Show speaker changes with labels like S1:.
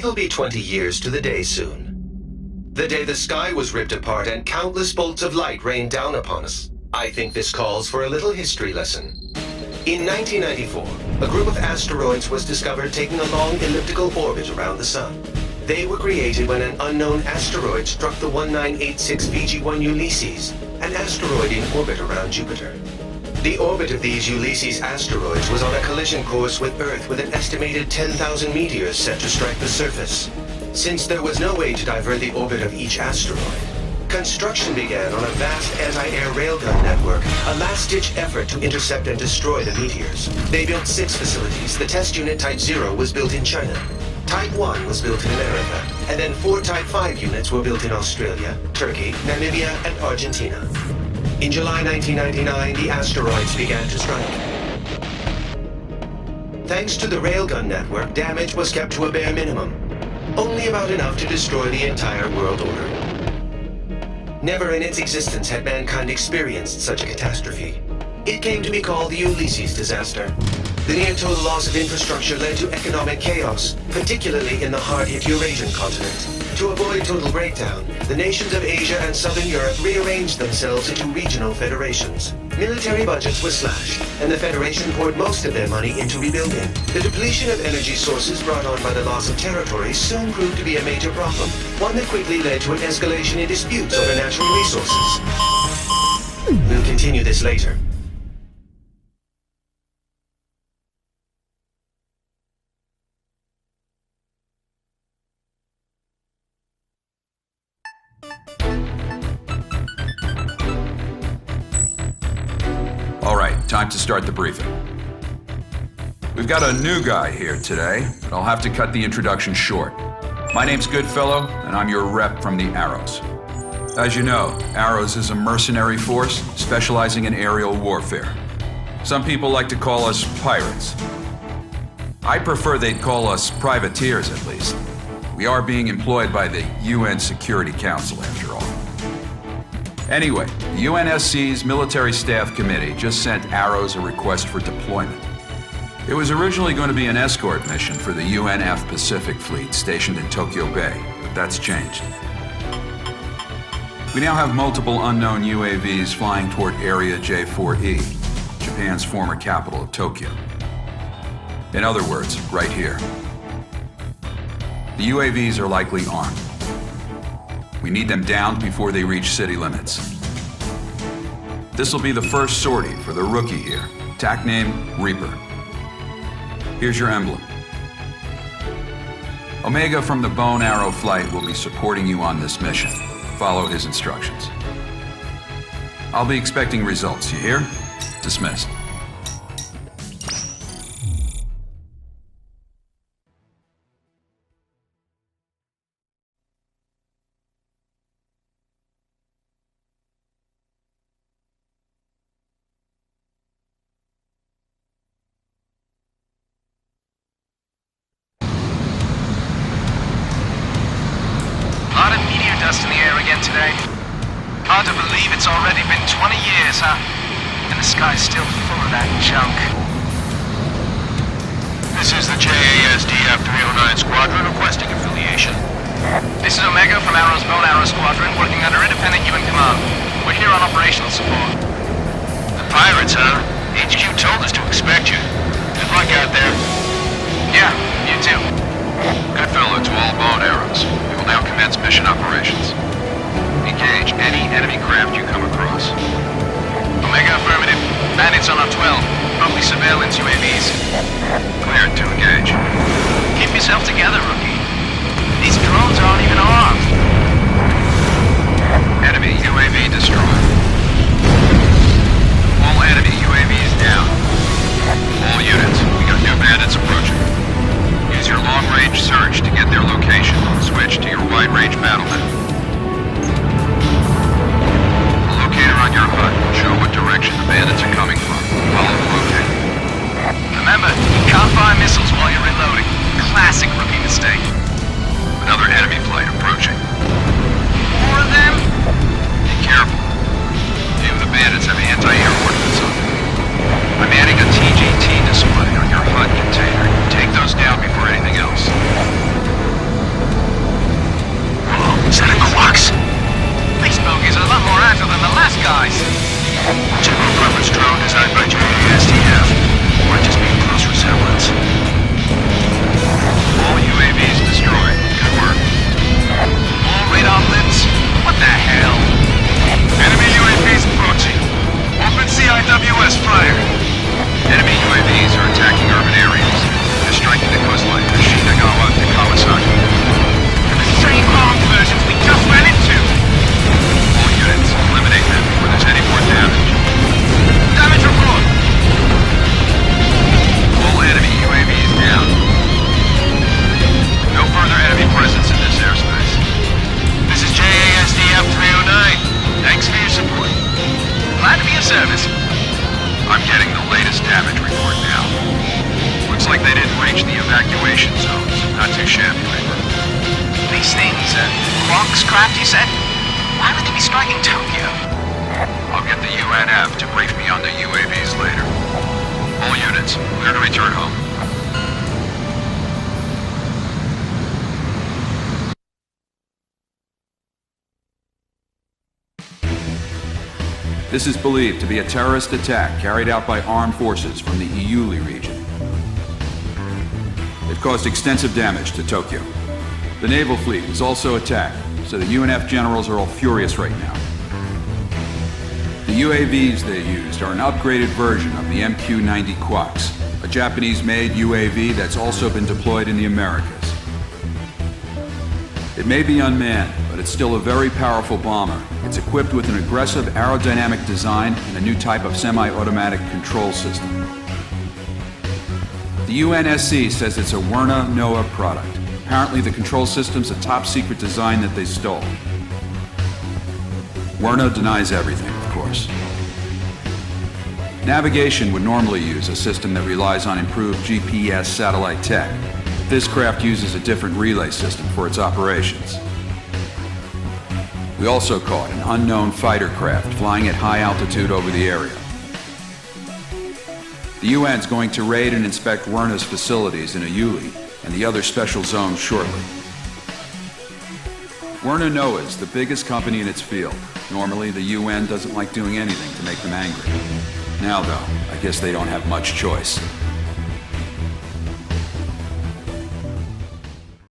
S1: It'll be 20 years to the day soon. The day the sky was ripped apart and countless bolts of light rained down upon us. I think this calls for a little history lesson. In 1994, a group of asteroids was discovered taking a long elliptical orbit around the Sun. They were created when an unknown asteroid struck the 1986 VG-1 Ulysses, an asteroid in orbit around Jupiter. The orbit of these Ulysses asteroids was on a collision course with Earth with an estimated 10,000 meteors set to strike the surface. Since there was no way to divert the orbit of each asteroid, construction began on a vast anti-air railgun network, a last-ditch effort to intercept and destroy the meteors. They built 6 facilities. The test unit Type 0 was built in China. Type 1 was built in America, and then 4 Type 5 units were built in Australia, Turkey, Namibia, and Argentina. In July 1999, the asteroids began to strike. Thanks to the railgun network, damage was kept to a bare minimum. Only about enough to destroy the entire world order. Never in its existence had mankind experienced such a catastrophe. It came to be called the Ulysses disaster. The near-total loss of infrastructure led to economic chaos, particularly in the hard-hit Eurasian continent. To avoid total breakdown, the nations of Asia and Southern Europe rearranged themselves into regional federations. Military budgets were slashed, and the Federation poured most of their money into rebuilding. The depletion of energy sources brought on by the loss of territories soon proved to be a major problem, one that quickly led to an escalation in disputes over natural resources. We'll continue this later.
S2: All right, time to start the briefing. We've got a new guy here today, but I'll have to cut the introduction short. My name's Goodfellow, and I'm your rep from the Arrows. As you know, Arrows is a mercenary force specializing in aerial warfare. Some people like to call us pirates. I prefer they'd call us privateers, at least. We are being employed by the UN Security Council, after all. Anyway, the UNSC's Military Staff Committee just sent Arrows a request for deployment. It was originally going to be an escort mission for the UNF Pacific Fleet stationed in Tokyo Bay, but that's changed. We now have multiple unknown UAVs flying toward Area J4E, Japan's former capital of Tokyo. In other words, right here. The UAVs are likely armed. We need them downed before they reach city limits. This will be the first sortie for the rookie here. TAC name, Reaper. Here's your emblem. Omega from the Bone Arrow flight will be supporting you on this mission. Follow his instructions. I'll be expecting results, you hear? Dismissed.
S3: Dust in the air again today. Hard to believe it's already been 20 years, huh? And the sky's still full of that junk.
S4: This is the JASDF 309 Squadron requesting affiliation.
S3: This is Omega from Arrow's Bone Arrow Squadron, working under independent UN command. We're here on operational support.
S4: The pirates, huh? HQ told us to expect you. Good luck out there.
S3: Yeah, you too.
S4: Goodfellow to all Bone Arrows. We will now commence mission operations. Engage any enemy craft you come across.
S3: Omega affirmative. Bandits on our 12. Probably surveillance UAVs.
S4: Cleared to engage.
S3: Keep yourself together, rookie. These drones aren't even armed.
S4: Enemy UAV destroyed. All enemy UAVs down. All units, we got new bandits approaching. Use your long-range search to get their location. Switch to your wide-range battle map. The locator on your HUD will show what direction the bandits are coming from. Follow the locator.
S3: Remember, you can't fire missiles while you're reloading. Classic rookie mistake.
S4: Another enemy flight approaching.
S3: More of them?
S4: Be careful. Few of the bandits have anti-air ordnance on them. I'm adding a TGT display on your HUD container. Take those down before anything else.
S3: Set of quacks. These bogies are a lot more agile than the last guys.
S4: General Purpose drone designed by JASTF. Might just be a close resemblance. All UAVs destroyed. Good work.
S3: All radar blips? What the hell?
S4: Enemy UAVs approaching. Open CIWS fire. Enemy UAVs are attacking urban areas. They're striking the coastline from Shinagawa to Kawasaki.
S3: The same armed versions we just ran into.
S4: All units, eliminate them before there's any more damage.
S3: Damage report.
S4: All enemy UAVs down. No further enemy presence in this airspace.
S3: This is JASDF 309. Thanks for your support. Glad to be of service.
S4: I'm getting the latest damage report now. Looks like they didn't reach the evacuation zones. Not too shabby labor.
S3: These things, Quark's craft, you said? Why would they be striking Tokyo?
S4: I'll get the UNF to brief me on the UAVs later. All units, clear to return home.
S2: This is believed to be a terrorist attack carried out by armed forces from the Iuli region. It caused extensive damage to Tokyo. The naval fleet was also attacked, so the UNF generals are all furious right now. The UAVs they used are an upgraded version of the MQ-90 Quacks, a Japanese-made UAV that's also been deployed in the Americas. It may be unmanned, but it's still a very powerful bomber. It's equipped with an aggressive aerodynamic design and a new type of semi-automatic control system. The UNSC says it's a Werner NOAA product. Apparently the control system's a top-secret design that they stole. Werner denies everything, of course. Navigation would normally use a system that relies on improved GPS satellite tech. This craft uses a different relay system for its operations. We also caught an unknown fighter craft flying at high altitude over the area. The UN's going to raid and inspect Werner's facilities in Iuli and the other special zones shortly. Werner NOAA is the biggest company in its field. Normally, the UN doesn't like doing anything to make them angry. Now, though, I guess they don't have much choice.